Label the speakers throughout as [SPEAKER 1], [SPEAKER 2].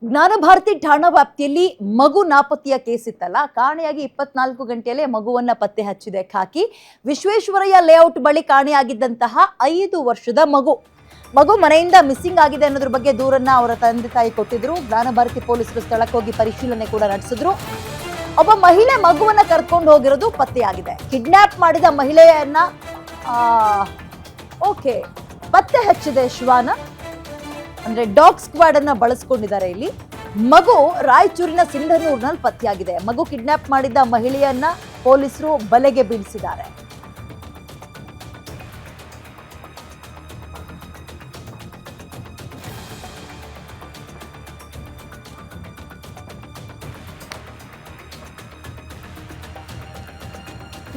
[SPEAKER 1] ಜ್ಞಾನಭಾರತಿ ಠಾಣಾ ವ್ಯಾಪ್ತಿಯಲ್ಲಿ ಮಗು ನಾಪತ್ತೆಯ ಕೇಸ್ ಇತ್ತಲ್ಲ, ಕಾಣೆಯಾಗಿ 24 ಗಂಟೆಯಲ್ಲೇ ಮಗುವನ್ನ ಪತ್ತೆ ಹಚ್ಚಿದೆ ಖಾಕಿ. ವಿಶ್ವೇಶ್ವರಯ್ಯ ಲೇಔಟ್ ಬಳಿ ಕಾಣೆಯಾಗಿದ್ದಂತಹ 5 ವರ್ಷದ ಮಗು ಮನೆಯಿಂದ ಮಿಸ್ಸಿಂಗ್ ಆಗಿದೆ ಅನ್ನೋದ್ರ ಬಗ್ಗೆ ದೂರನ್ನ ಅವರ ತಂದೆ ತಾಯಿ ಕೊಟ್ಟಿದ್ರು. ಜ್ಞಾನಭಾರತಿ ಪೊಲೀಸರು ಸ್ಥಳಕ್ಕೆ ಹೋಗಿ ಪರಿಶೀಲನೆ ಕೂಡ ನಡೆಸಿದ್ರು. ಒಬ್ಬ ಮಹಿಳೆ ಮಗುವನ್ನ ಕರ್ಕೊಂಡು ಹೋಗಿರೋದು ಪತ್ತೆಯಾಗಿದೆ. ಕಿಡ್ನಾಪ್ ಮಾಡಿದ ಮಹಿಳೆಯನ್ನ ಪತ್ತೆ ಹಚ್ಚಿದೆ ಶ್ವಾನ, ಅಂದ್ರೆ ಡಾಗ್ ಸ್ಕ್ವಾಡ್ ಅನ್ನ ಬಳಸ್ಕೊಂಡಿದ್ದಾರೆ. ಇಲ್ಲಿ ಮಗು ರಾಯಚೂರಿನ ಸಿಂಧನೂರಿನಲ್ಲಿ ಪತ್ತೆಯಾಗಿದೆ. ಮಗು ಕಿಡ್ನಾಪ್ ಮಾಡಿದ್ದ ಮಹಿಳೆಯನ್ನ ಪೊಲೀಸರು ಬಲೆಗೆ ಬೀಳಿಸಿದ್ದಾರೆ.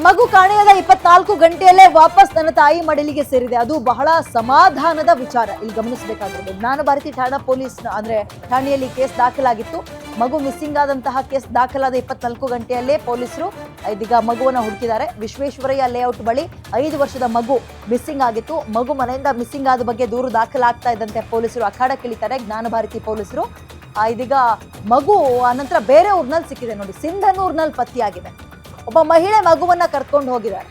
[SPEAKER 1] ಮಗು ಕಾಣೆಯಾದ 24 ಗಂಟೆಯಲ್ಲೇ ವಾಪಸ್ ನನ್ನ ತಾಯಿ ಮಡಿಲಿಗೆ ಸೇರಿದೆ. ಅದು ಬಹಳ ಸಮಾಧಾನದ ವಿಚಾರ. ಇಲ್ಲಿ ಗಮನಿಸಬೇಕಾಗಿರೋದು, ಜ್ಞಾನಭಾರತಿ ಠಾಣಾ ಪೊಲೀಸ್ ಅಂದ್ರೆ ಠಾಣೆಯಲ್ಲಿ ಕೇಸ್ ದಾಖಲಾಗಿತ್ತು. ಮಗು ಮಿಸ್ಸಿಂಗ್ ಆದಂತಹ ಕೇಸ್ ದಾಖಲಾದ 24 ಗಂಟೆಯಲ್ಲೇ ಪೊಲೀಸರು ಇದೀಗ ಮಗುವನ್ನ ಹುಡುಕಿದ್ದಾರೆ. ವಿಶ್ವೇಶ್ವರಯ್ಯ ಲೇಔಟ್ ಬಳಿ 5 ವರ್ಷದ ಮಗು ಮಿಸ್ಸಿಂಗ್ ಆಗಿತ್ತು. ಮಗು ಮನೆಯಿಂದ ಮಿಸ್ಸಿಂಗ್ ಆದ ಬಗ್ಗೆ ದೂರು ದಾಖಲಾಗ್ತಾ ಇದ್ದಂತೆ ಪೊಲೀಸರು ಅಖಾಡಕ್ಕಿಳಿತಾರೆ. ಜ್ಞಾನಭಾರತಿ ಪೊಲೀಸರು ಇದೀಗ ಮಗು ಆನಂತರ ಬೇರೆ ಊರಿನಲ್ಲಿ ಸಿಕ್ಕಿದೆ. ನೋಡಿ, ಸಿಂಧನೂರಿನಲ್ಲಿ ಪತ್ತೆಯಾಗಿದೆ. ಒಬ್ಬ ಮಹಿಳೆ ಮಗುವನ್ನ ಕರ್ಕೊಂಡು ಹೋಗಿದ್ದಾರೆ.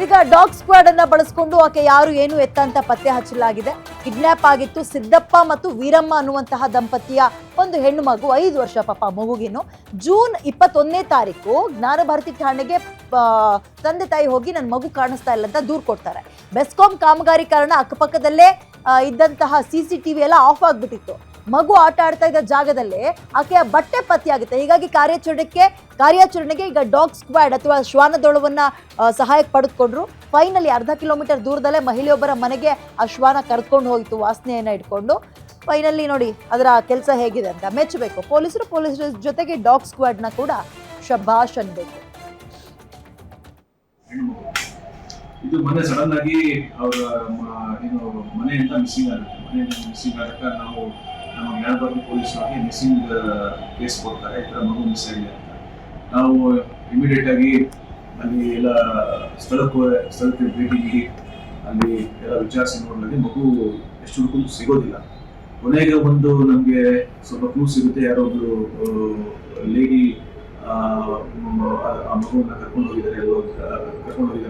[SPEAKER 1] ಈಗ ಡಾಗ್ ಸ್ಕ್ವಾಡ್ ಅನ್ನ ಬಳಸಿಕೊಂಡು ಆಕೆ ಯಾರು ಏನು ಎತ್ತ ಅಂತ ಪತ್ತೆ ಹಚ್ಚಲಾಗಿದೆ. ಕಿಡ್ನಾಪ್ ಆಗಿತ್ತು. ಸಿದ್ದಪ್ಪ ಮತ್ತು ವೀರಮ್ಮ ಅನ್ನುವಂತಹ ದಂಪತಿಯ ಒಂದು ಹೆಣ್ಣು ಮಗು, 5 ವರ್ಷ ಪಾಪ ಮಗುಗಿನ್ನು. ಜೂನ್ 21ನೇ ತಾರೀಕು ಜ್ಞಾನಭಾರತಿ ಠಾಣೆಗೆ ತಂದೆ ತಾಯಿ ಹೋಗಿ ನನ್ನ ಮಗು ಕಾಣಿಸ್ತಾ ಇಲ್ಲ ಅಂತ ದೂರು ಕೊಡ್ತಾರೆ. ಬೆಸ್ಕಾಂ ಕಾಮಗಾರಿ ಕಾರಣ ಅಕ್ಕಪಕ್ಕದಲ್ಲೇ ಇದ್ದಂತಹ CCTV ಎಲ್ಲ ಆಫ್ ಆಗ್ಬಿಟ್ಟಿತ್ತು. ಮಗು ಆಟ ಆಡ್ತಾ ಇದ್ದ ಜಾಗದಲ್ಲೇ ಆಕೆಯ ಬಟ್ಟೆ ಪತ್ತೆಯಾಗುತ್ತೆ. ಹೀಗಾಗಿ ಕಾರ್ಯಾಚರಣೆಗೆ ಈಗ ಡಾಗ್ ಸ್ಕ್ವಾಡ್ ಅಥವಾ ಶ್ವಾನದೊಳವನ್ನ ಸಹಾಯಕ್ಕೆ ಪಡೆದುಕೊಂಡ್ರು. ಫೈನಲಿ ಅರ್ಧ ಕಿಲೋಮೀಟರ್ ದೂರದಲ್ಲೇ ಮಹಿಳೆಯೊಬ್ಬರ ಮನೆಗೆ ಆ ಶ್ವಾನ ಕರೆದುಕೊಂಡು ಹೋಯಿತು ವಾಸನೆಯನ್ನ ಇಟ್ಕೊಂಡು. ಫೈನಲಿ ನೋಡಿ ಅದರ ಕೆಲಸ ಹೇಗಿದೆ ಅಂತ ಮೆಚ್ಚಬೇಕು. ಪೊಲೀಸರ ಜೊತೆಗೆ ಡಾಗ್ ಸ್ಕ್ವಾಡ್ನ ಕೂಡ ಶಭಾಷ್ ಅನ್ಬೇಕು.
[SPEAKER 2] ಇದು ಮೊನ್ನೆ ಸಡನ್ ಆಗಿ ಅವರ ಮನೆಯಿಂದ ಮಿಸ್ಸಿಂಗ್ ಆಗುತ್ತೆ. ನಾವು ನಮ್ಮ ಜ್ಞಾನಭಾರತಿ ಪೊಲೀಸರಿಗೆ ಮಿಸ್ಸಿಂಗ್ ಕೇಸ್ ಕೊಡ್ತಾರೆ, ಈ ಥರ ಮಗು ಮಿಸ್ ಆಗಿದೆ ಅಂತ. ನಾವು ಇಮಿಡಿಯೇಟ್ ಆಗಿ ಅಲ್ಲಿ ಎಲ್ಲ ಸ್ಥಳಕ್ಕೆ ಭೇಟಿ ನೀಡಿ ಅಲ್ಲಿ ಎಲ್ಲ ವಿಚಾರಿಸಿ ನೋಡಿದಾಗ ಮಗು ಎಷ್ಟು ಹುಡುಕಲು ಸಿಗೋದಿಲ್ಲ. ಕೊನೆಗೆ ಒಂದು ನಮಗೆ ಸ್ವಲ್ಪ ಕ್ಲೂ ಸಿಗುತ್ತೆ. ಯಾರೋ ಒಬ್ರು ಲೇಡಿ ಆ ಮಗುವನ್ನ ಕರ್ಕೊಂಡು ಹೋಗಿದ್ದಾರೆ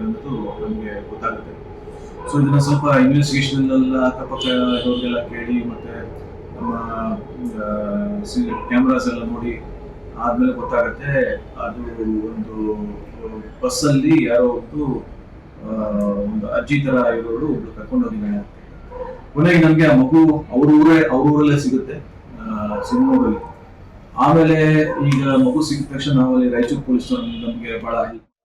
[SPEAKER 2] ಅನ್ನೋದು ನಮಗೆ ಗೊತ್ತಾಗುತ್ತೆ. ಸೊ ಇದನ್ನ ಸ್ವಲ್ಪ ಇನ್ವೆಸ್ಟಿಗೇಷನ್ ಎಲ್ಲ ಅಕ್ಕಪಕ್ಕ ಇರೋರಿಗೆಲ್ಲ ಕೇಳಿ ಮತ್ತೆ ನಮ್ಮ ಕ್ಯಾಮ್ರಾಸ್ ಎಲ್ಲ ನೋಡಿ ಆದ್ಮೇಲೆ ಗೊತ್ತಾಗುತ್ತೆ. ಅದು ಒಂದು ಬಸ್ಸಲ್ಲಿ ಯಾರೋ ಒಂದು ಅಜ್ಜಿ ತರ ಇರೋರು ಒಬ್ರು ಕರ್ಕೊಂಡು ಹೋಗಿದ್ದಾನೆ. ಕೊನೆಗೆ ನಮ್ಗೆ ಆ ಮಗು ಅವ್ರ ಊರಲ್ಲೇ ಸಿಗುತ್ತೆ, ಸಿಂಧನೂರಲ್ಲಿ. ಆಮೇಲೆ ಈಗ ಮಗು ಸಿಕ್ಕ ತಕ್ಷಣ ನಾವಲ್ಲಿ ರಾಯಚೂರು ಪೊಲೀಸ್ ನಮ್ಗೆ ಬಹಳ